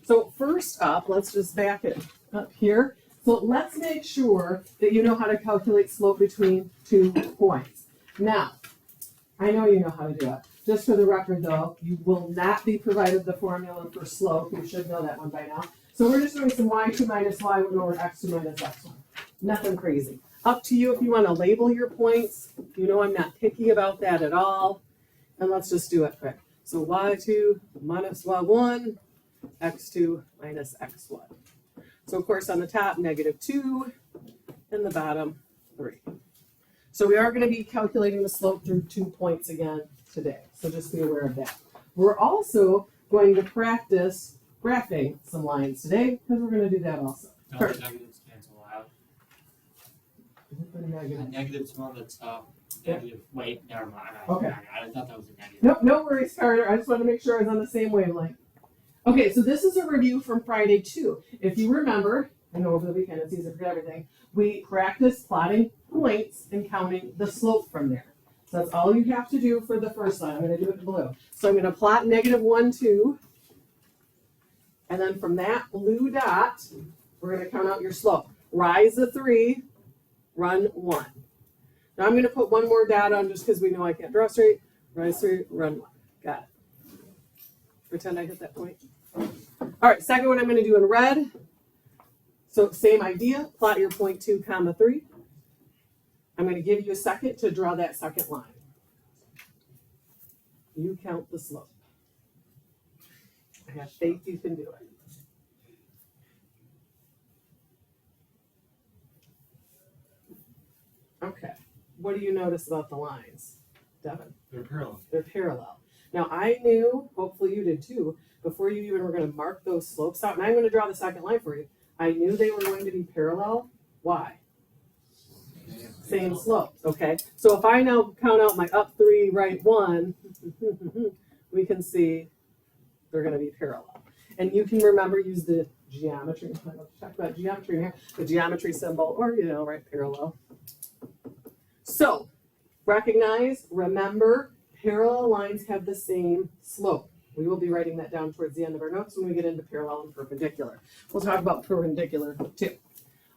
So first up, let's just back it up here. So let's make sure that you know how to calculate slope between 2 points. Now, I know you know how to do it. Just for the record though, you will not be provided the formula for slope. You should know that one by now. So we're just doing some y2 minus y1 over x2 minus x1. Nothing crazy. Up to you if you want to label your points. You know I'm not picky about that at all. And let's just do it quick. So y2 minus y1, x2 minus x1. So of course on the top, -2, and the bottom, 3. So we are going to be calculating the slope through 2 points again today. So just be aware of that. We're also going to practice graphing some lines today because we're going to do that also. Don't the negatives cancel out? Negative. Negative's on the top. Negative. Wait, never mind. Okay. I thought that was a negative. Nope, no worries, Carter. I just want to make sure I was on the same wavelength. Okay, so this is a review from Friday 2. If you remember, I know over the weekend it's easy to forget everything, we practiced plotting points and counting the slope from there. So that's all you have to do for the first line. I'm going to do it in blue. So I'm going to plot -1, 2. And then from that blue dot, we're going to count out your slope. Rise of 3, run 1. Now I'm going to put one more dot on just because we know I can't draw straight. Rise 3, run 1. Got it. Pretend I hit that point. All right, second one I'm going to do in red. So same idea, plot your point 2, 3. I'm going to give you a second to draw that second line. You count the slope. I have faith you can do it. Okay, what do you notice about the lines, Devin? They're parallel. They're parallel. Now I knew, hopefully you did too, before you even were going to mark those slopes out, and I'm going to draw the second line for you. I knew they were going to be parallel. Why? Same slopes, okay? So if I now count out my up 3, right 1, we can see they're going to be parallel. And you can remember, use the geometry, let's talk about geometry here, the geometry symbol, or, you know, right, parallel. So, recognize, remember, parallel lines have the same slope. We will be writing that down towards the end of our notes when we get into parallel and perpendicular. We'll talk about perpendicular too.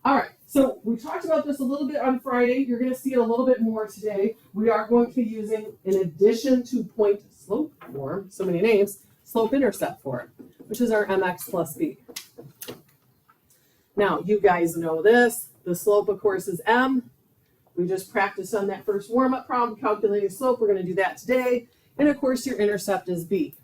All right, so we talked about this a little bit on Friday. You're going to see it a little bit more today. We are going to be using, in addition to point slope form, so many names, slope intercept form, which is our mx plus b. Now, you guys know this. The slope, of course, is m. We just practiced on that first warm-up problem, calculating slope. We're going to do that today. And, of course, your intercept is b.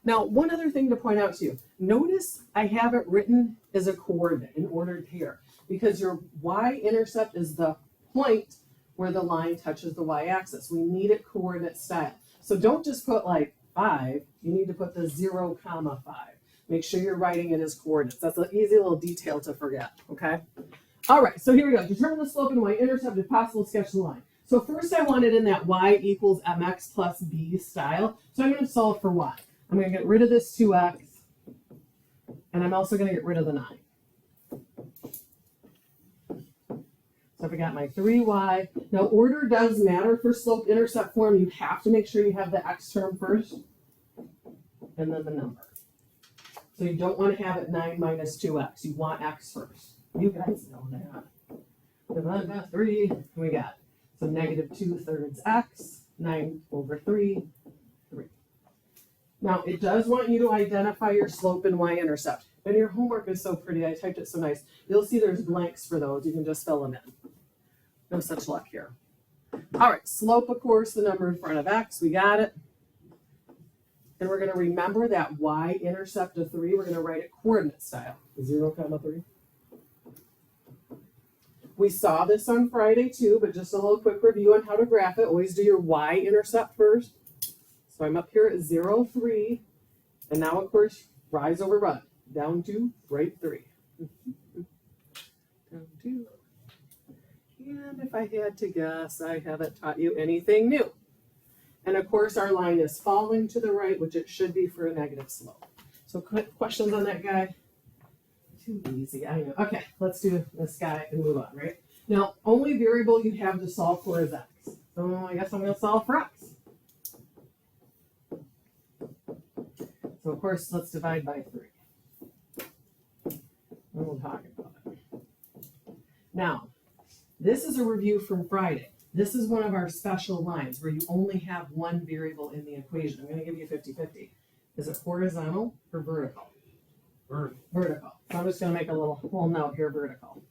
Now, one other thing to point out to you. Notice I have it written as a coordinate in ordered pair because your y-intercept is the point where the line touches the y-axis. We need it coordinate style. So don't just put like 5. You need to put the 0, 5. Make sure you're writing it as coordinates. That's an easy little detail to forget, okay? All right, so here we go. Determine the slope and y-intercept if possible, sketch the line. So first I want it in that y equals mx plus b style. So I'm going to solve for y. I'm going to get rid of this 2x, and I'm also going to get rid of the 9. So I've got my 3y. Now, order does matter for slope-intercept form. You have to make sure you have the x term first, and then the number. So you don't want to have it 9 minus 2x. You want x first. You guys know that. Divide by 3, we got. So -2/3 x, 9 over 3, 3. Now, it does want you to identify your slope and y-intercept. And your homework is so pretty. I typed it so nice. You'll see there's blanks for those. You can just fill them in. No such luck here. All right, slope, of course, the number in front of x. We got it. And we're going to remember that y-intercept of 3. We're going to write it coordinate style. 0, 3. We saw this on Friday too, but just a little quick review on how to graph it. Always do your y-intercept first. So I'm up here at 0, 3, and now, of course, rise over run. Down 2, right 3. Down 2. And if I had to guess, I haven't taught you anything new. And, of course, our line is falling to the right, which it should be for a negative slope. So questions on that guy? Too easy, I know. Okay, let's do this guy and move on, right? Now, only variable you have to solve for is x. So I guess I'm going to solve for x. So, of course, let's divide by 3. Now, this is a review from Friday. This is one of our special lines where you only have one variable in the equation. I'm going to give you 50-50. Is it horizontal or vertical? Vertical. So I'm just going to make a little note here, vertical.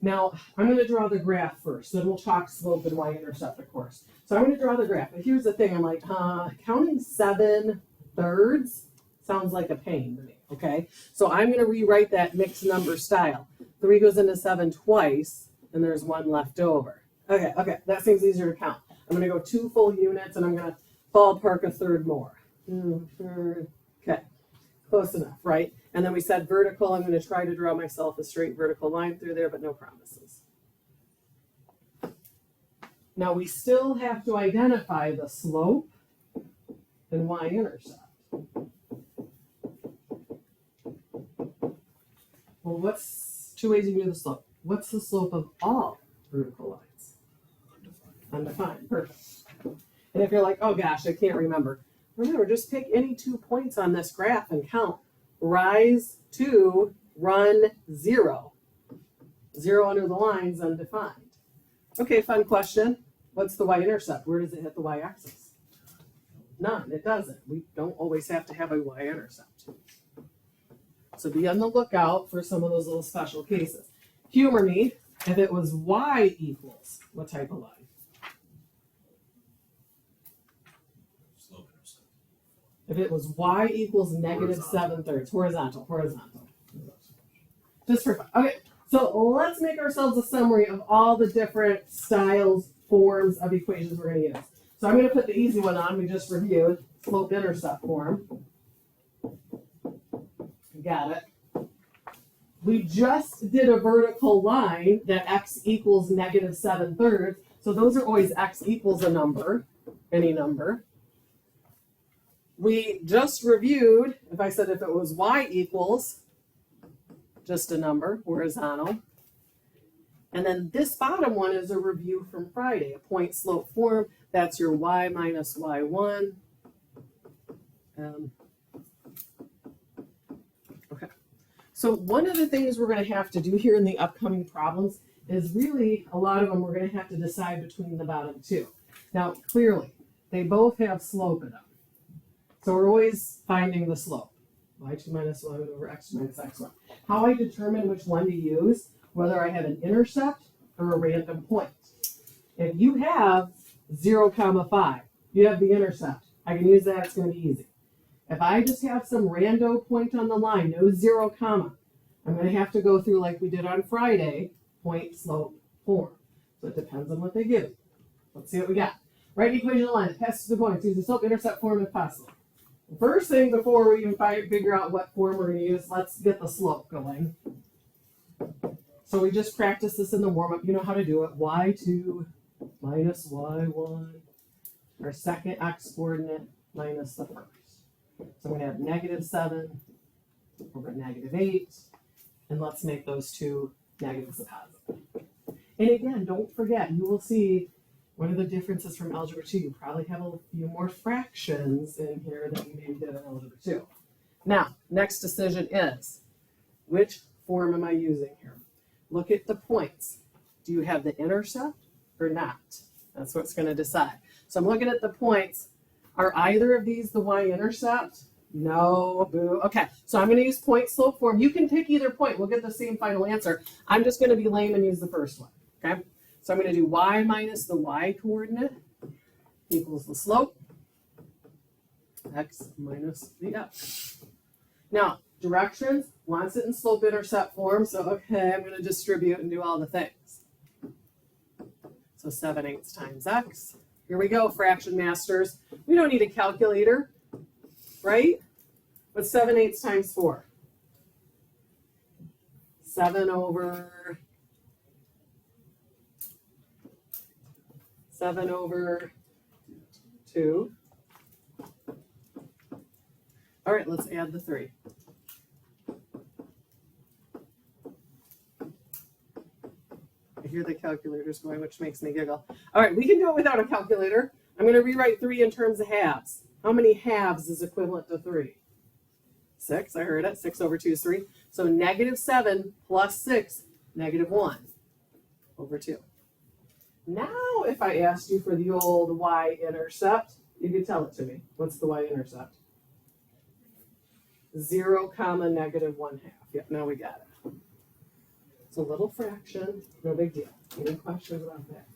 Now, I'm going to draw the graph first. Then we'll talk slope and y-intercept, of course. So I'm going to draw the graph. But here's the thing. I'm like, counting 7/3 sounds like a pain to me, okay? So I'm going to rewrite that mixed number style. 3 goes into 7 twice, and there's 1 left over. Okay, that seems easier to count. I'm going to go 2 full units, and I'm going to ballpark a third more. Okay, close enough, right? And then we said vertical. I'm going to try to draw myself a straight vertical line through there, but no promises. Now we still have to identify the slope and y-intercept. Well, what's 2 ways you can do the slope? What's the slope of all vertical lines? Undefined. Perfect. And if you're like, oh gosh, I can't remember. Remember, just pick any 2 points on this graph and count. Rise 2, run 0. 0 under the line's undefined. Okay, fun question. What's the y-intercept? Where does it hit the y-axis? None, it doesn't. We don't always have to have a y-intercept. So be on the lookout for some of those little special cases. Humor me, if it was y equals, what type of line? Slope intercept. If it was y equals negative 7/3, horizontal. Just for fun. Okay, so let's make ourselves a summary of all the different styles, forms of equations we're going to use. So I'm going to put the easy one on. We just reviewed slope-intercept form. Got it. We just did a vertical line that x equals negative 7/3. So those are always x equals a number, any number. We just reviewed, if I said if it was y equals just a number, horizontal. And then this bottom one is a review from Friday, a point slope form. That's your y minus y1. Okay. So one of the things we're going to have to do here in the upcoming problems is really a lot of them we're going to have to decide between the bottom 2. Now, clearly, they both have slope in them. So we're always finding the slope. Y2 minus y1 over x2 minus x1. How I determine which one to use, whether I have an intercept or a random point. If you have 0, 5, you have the intercept. I can use that, it's going to be easy. If I just have some rando point on the line, no 0, I'm going to have to go through like we did on Friday, point slope form. So it depends on what they give you. Let's see what we got. Write an equation line that passes the points. Use the slope intercept form if possible. The first thing before we even figure out what form we're going to use, let's get the slope going. So we just practiced this in the warm-up. You know how to do it. Y2 minus y1, our second x coordinate minus the first. So I'm going to have negative 7 over negative 8. And let's make those two negatives a positive. And again, don't forget, you will see one of the differences from Algebra 2. You probably have a few more fractions in here than you maybe did in Algebra 2. Now, next decision is, which form am I using here? Look at the points. Do you have the intercept or not? That's what's going to decide. So I'm looking at the points. Are either of these the y-intercept? No, boo. Okay, so I'm going to use point slope form. You can pick either point. We'll get the same final answer. I'm just going to be lame and use the first one. Okay, so I'm going to do y minus the y coordinate equals the slope, x minus the x. Now, directions wants it in slope intercept form, so okay, I'm going to distribute and do all the things. So 7/8 times x. Here we go, fraction masters. We don't need a calculator, right? What's 7/8 times 4? 7 over 2. All right, let's add the 3. I hear the calculators going, which makes me giggle. All right, we can do it without a calculator. I'm going to rewrite 3 in terms of halves. How many halves is equivalent to 3? 6, I heard it. 6 over 2 is 3. So negative 7 plus 6 -1 over 2. Now, if I asked you for the old y-intercept, you could tell it to me. What's the y-intercept? 0, -1/2. Yep, now we got it. It's a little fraction, no big deal. Any questions about that?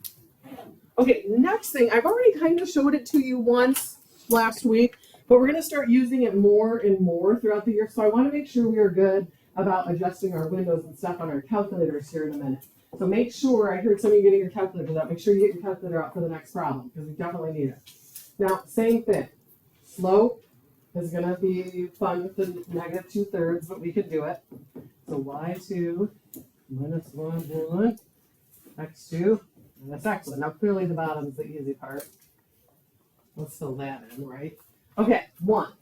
Okay, next thing, I've already kind of showed it to you once last week, but we're gonna start using it more and more throughout the year. So I wanna make sure we are good about adjusting our windows and stuff on our calculators here in a minute. So make sure, I heard some of you getting your calculators out, make sure you get your calculator out for the next problem, because we definitely need it. Now, same thing, slope is gonna be fun with the -2/3, but we can do it. So y2 minus 1, x2, and that's x1. Now clearly the bottom is the easy part. Let's fill that in, right? Okay, 1.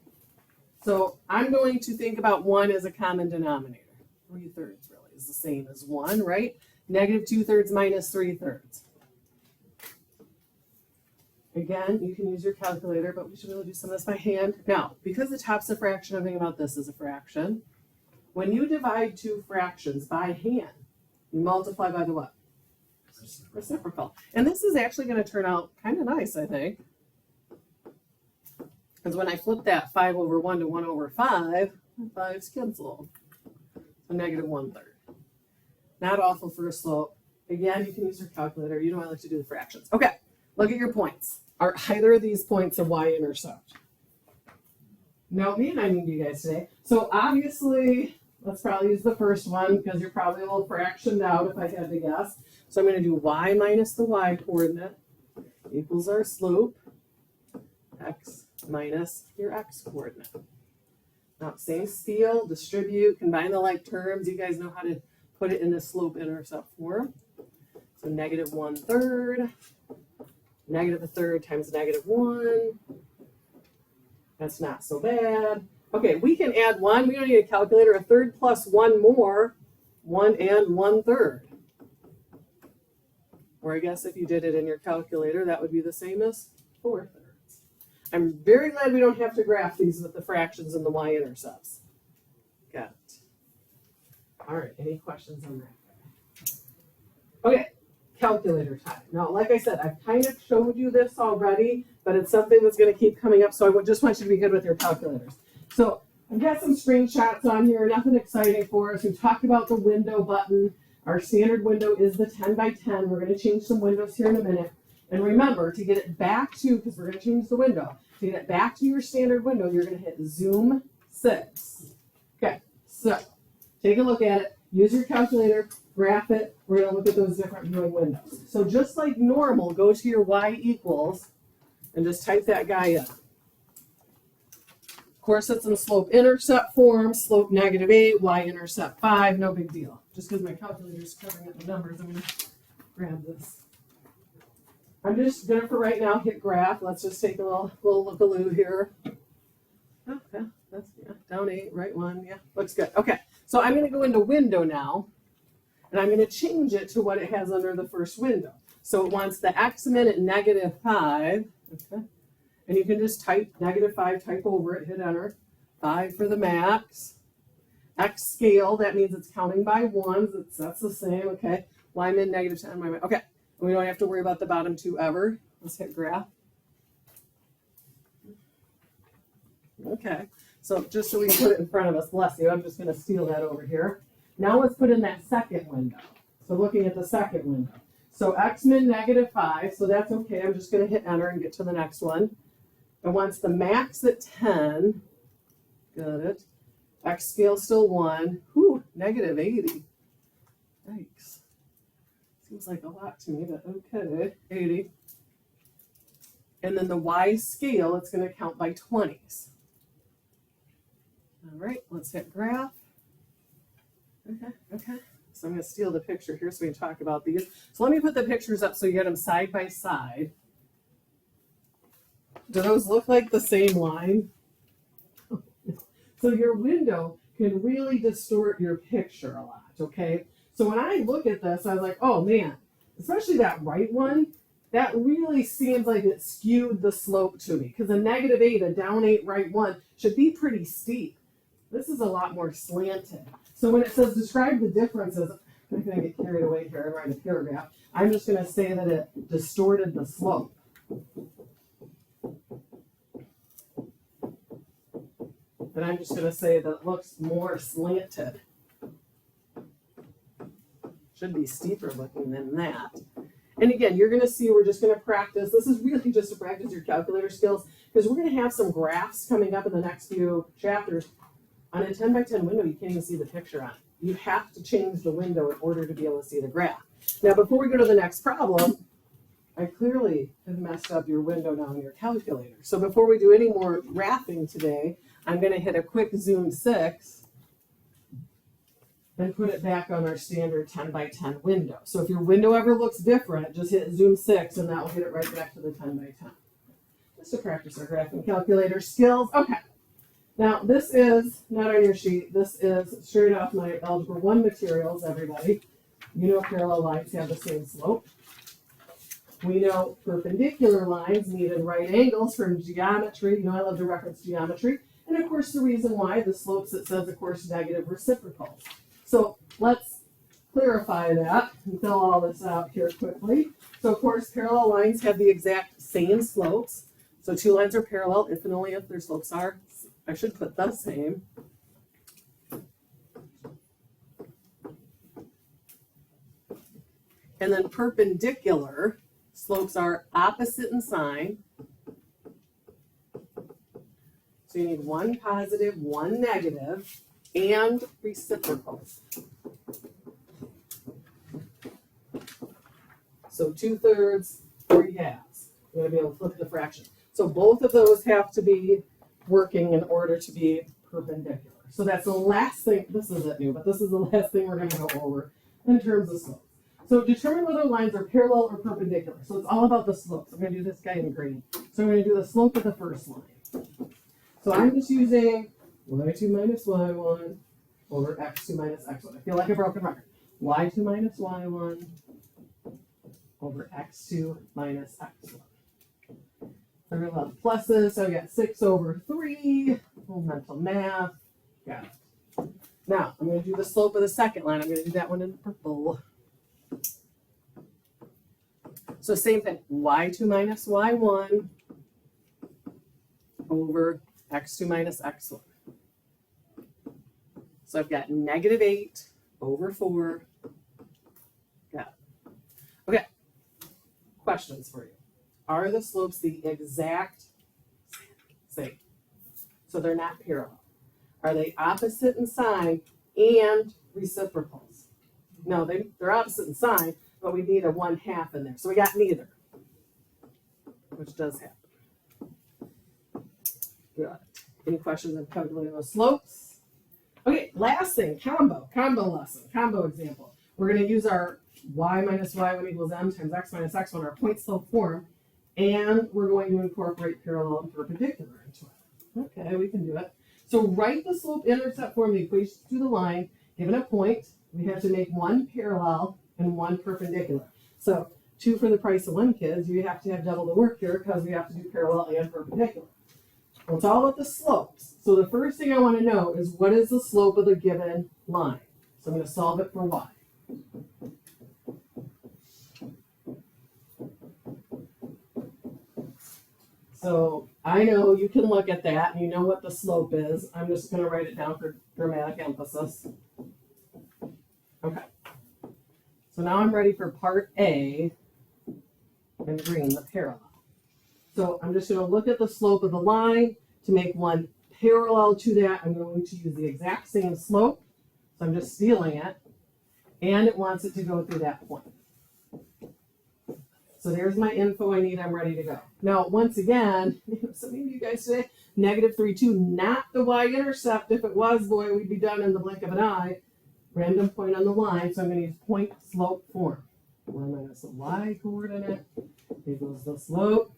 So I'm going to think about 1 as a common denominator. 3/3 really is the same as 1, right? -2/3 minus 3/3. Again, you can use your calculator, but we should really do some of this by hand. Now, because the top's a fraction, I'm thinking about this as a fraction. When you divide two fractions by hand, you multiply by the what? Reciprocal. And this is actually going to turn out kind of nice, I think. Because when I flip that 5 over 1 to 1 over 5, 5's canceled. So -1/3. Not awful for a slope. Again, you can use your calculator. You know I like to do the fractions. Okay, look at your points. Are either of these points a y-intercept? No, me and I mean you guys today. So obviously, let's probably use the first one because you're probably a little fractioned out if I had to guess. So I'm going to do y minus the y coordinate equals our slope, x minus your x coordinate. Now, same steal, distribute, combine the like terms. You guys know how to put it in the slope-intercept form. So -1/3, -1/3 times -1. That's not so bad. Okay, we can add 1. We don't need a calculator. 1/3 plus 1 more, 1 and 1/3. Or I guess if you did it in your calculator, that would be the same as 4/3. I'm very glad we don't have to graph these with the fractions and the y-intercepts. Got it. All right, any questions on that? Okay, calculator time. Now, like I said, I've kind of showed you this already, but it's something that's going to keep coming up, so I just want you to be good with your calculators. So I've got some screenshots on here, nothing exciting for us. We talked about the window button. Our standard window is the 10 by 10. We're going to change some windows here in a minute. And remember, to get it back to, because we're going to change the window, to get it back to your standard window, you're going to hit zoom 6. Okay, so take a look at it, use your calculator, graph it. We're going to look at those different viewing windows. So just like normal, go to your y equals and just type that guy in. Of course, it's in slope-intercept form, slope -8, y-intercept 5, no big deal. Just because my calculator is covering up the numbers, I'm going to grab this. I'm just going to, for right now, hit graph. Let's just take a little look-a-loo here. Okay, that's, yeah, down 8, right 1, yeah, looks good. Okay, so I'm going to go into window now, and I'm going to change it to what it has under the first window. So it wants the x-min at -5, okay, and you can just type -5, type over it, hit enter. 5 for the max. X scale, that means it's counting by ones, that's the same, okay. Y-min -10, Y-min, okay. We don't have to worry about the bottom two ever. Let's hit graph. Okay, so just so we can put it in front of us, bless you, I'm just going to steal that over here. Now let's put in that second window. So looking at the second window. So x-min -5, so that's okay. I'm just going to hit enter and get to the next one. And once the max at 10, got it. X scale still 1, whew, -80. Yikes. Seems like a lot to me, but okay, 80. And then the Y scale, it's going to count by 20s. All right, let's hit graph. Okay. So I'm going to steal the picture here so we can talk about these. So let me put the pictures up so you get them side by side. Do those look like the same line? So your window can really distort your picture a lot, okay? So when I look at this, I was like, oh man, especially that right one, that really seems like it skewed the slope to me. Because a -8, a down 8, right 1 should be pretty steep. This is a lot more slanted. So when it says describe the differences, I'm not gonna get carried away here and write a paragraph. I'm just gonna say that it distorted the slope. And I'm just gonna say that it looks more slanted. Should be steeper looking than that. And again, you're gonna see we're just gonna practice. This is really just to practice your calculator skills because we're gonna have some graphs coming up in the next few chapters. On a 10 by 10 window, you can't even see the picture on it. You have to change the window in order to be able to see the graph. Now, before we go to the next problem, I clearly have messed up your window now in your calculator. So before we do any more graphing today, I'm gonna hit a quick zoom 6 and put it back on our standard 10 by 10 window. So if your window ever looks different, just hit zoom 6 and that will get it right back to the 10 by 10. Just to practice our graphing calculator skills. Okay. Now, this is not on your sheet. This is straight off my Algebra 1 materials, everybody. You know parallel lines have the same slope. We know perpendicular lines meet in right angles from geometry. You know I love to reference geometry. And of course, the reason why, the slopes, it says, of course, negative reciprocals. So let's clarify that and fill all this out here quickly. So, of course, parallel lines have the exact same slopes. So two lines are parallel if and only if their slopes are, I should put the same. And then perpendicular slopes are opposite in sign. So you need one positive, one negative, and reciprocals. So 2/3, 3/2. You're going to be able to flip the fraction. So both of those have to be working in order to be perpendicular. So that's the last thing, this isn't new, but this is the last thing we're going to go over in terms of slopes. So determine whether lines are parallel or perpendicular. So it's all about the slopes. I'm going to do this guy in green. So I'm going to do the slope of the first line. So I'm just using y2 minus y1 over x2 minus x1. I feel like a broken record. y2 minus y1 over x2 minus x1. There are a lot of pluses, so I got 6 over 3. Little mental math. Got it. Now, I'm going to do the slope of the second line. I'm going to do that one in purple. So same thing. y2 minus y1 over x2 minus x1. So I've got -8 over 4. Got it. Okay. Questions for you. Are the slopes the exact same? So they're not parallel. Are they opposite in sign and reciprocals? No, they're opposite in sign, but we need a 1/2 in there. So we got neither, which does happen. Good. Any questions on calculating those slopes? Okay, last thing, combo lesson, combo example. We're going to use our y minus y1 equals m times x minus x1, our point slope form, and we're going to incorporate parallel and perpendicular into it. Okay, we can do it. So write the slope intercept form, the equation to the line, given a point. We have to make one parallel and one perpendicular. So 2 for the price of 1, kids. You have to have double the work here because we have to do parallel and perpendicular. Well, it's all about the slopes. So the first thing I want to know is what is the slope of the given line? So I'm going to solve it for y. So I know you can look at that and you know what the slope is. I'm just going to write it down for dramatic emphasis. Okay. So now I'm ready for part A in green, the parallel. So I'm just going to look at the slope of the line. To make one parallel to that, I'm going to use the exact same slope. So I'm just stealing it. And it wants it to go through that point. So there's my info I need. I'm ready to go. Now, once again, some of you guys say -3, 2, not the y-intercept. If it was, boy, we'd be done in the blink of an eye. Random point on the line. So I'm going to use point slope form. 1 minus the y coordinate equals the slope,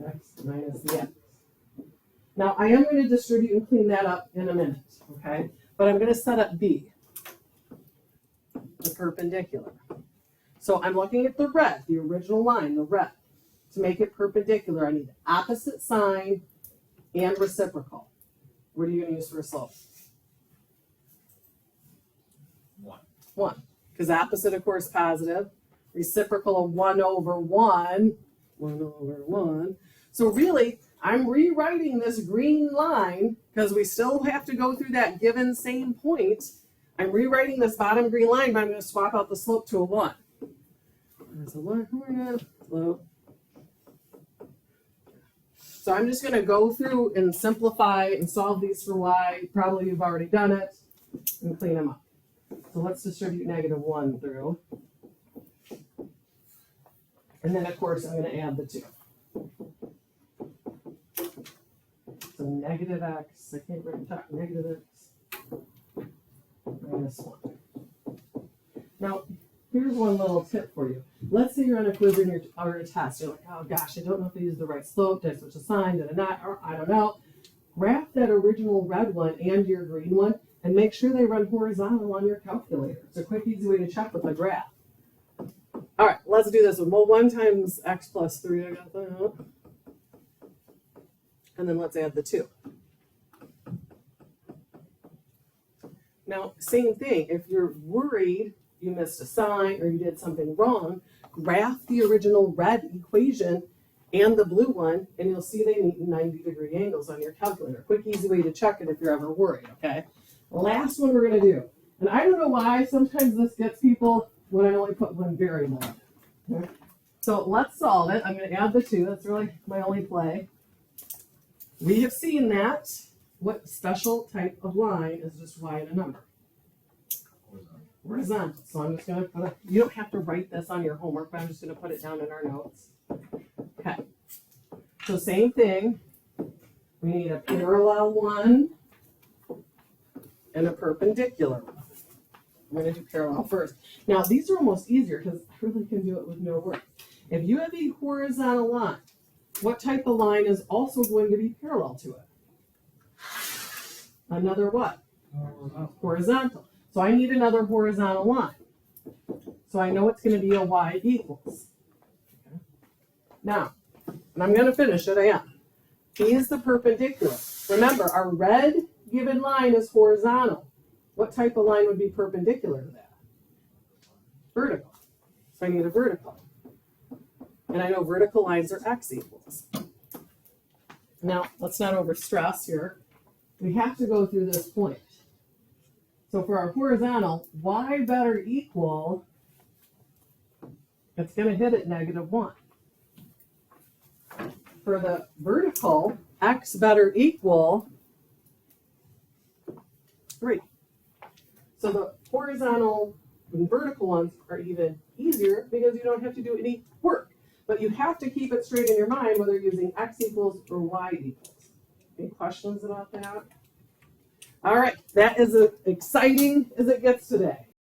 x minus the x. Now, I am going to distribute and clean that up in a minute, okay? But I'm going to set up B, the perpendicular. So I'm looking at the red, the original line, the red. To make it perpendicular, I need opposite sign and reciprocal. What are you going to use for a slope? 1. 1. because opposite, of course, positive. Reciprocal of 1 over 1. 1 over 1. So really, I'm rewriting this green line because we still have to go through that given same point. I'm rewriting this bottom green line, but I'm going to swap out the slope to a 1. There's a 1 slope. So I'm just going to go through and simplify and solve these for y. Probably you've already done it, and clean them up. So let's distribute -1 through. And then, of course, I'm going to add the 2. So negative x, I can't write top, negative x minus 1. Now, here's one little tip for you. Let's say you're on a quiz or a test. You're like, oh gosh, I don't know if I used the right slope. Did I switch a sign? Did I not? Or I don't know. Graph that original red one and your green one and make sure they run horizontal on your calculator. It's a quick, easy way to check with a graph. All right, let's do this one. Well, 1 times x plus 3, I got that. And then let's add the 2. Now, same thing. If you're worried you missed a sign or you did something wrong, graph the original red equation and the blue one, and you'll see they meet 90-degree angles on your calculator. Quick, easy way to check it if you're ever worried, okay? Last one we're going to do. And I don't know why sometimes this gets people when I only put one variable in. Okay? So let's solve it. I'm going to add the 2. That's really my only play. We have seen that. What special type of line is just y and a number? Horizontal. So I'm just going to put you don't have to write this on your homework, but I'm just going to put it down in our notes. Okay. So same thing. We need a parallel one and a perpendicular one. I'm going to do parallel first. Now, these are almost easier because I really can do it with no work. If you have a horizontal line, what type of line is also going to be parallel to it? Another what? Horizontal. So I need another horizontal line. So I know it's going to be a y equals. Okay. Now, and I'm going to finish it, I am. P is the perpendicular. Remember, our red given line is horizontal. What type of line would be perpendicular to that? Vertical. So I need a vertical. And I know vertical lines are x equals. Now, let's not overstress here. We have to go through this point. So for our horizontal, y better equal, it's going to hit at -1. For the vertical, x better equal 3. So the horizontal and vertical ones are even easier because you don't have to do any work. But you have to keep it straight in your mind whether you're using x equals or y equals. Any questions about that? All right, that is as exciting as it gets today.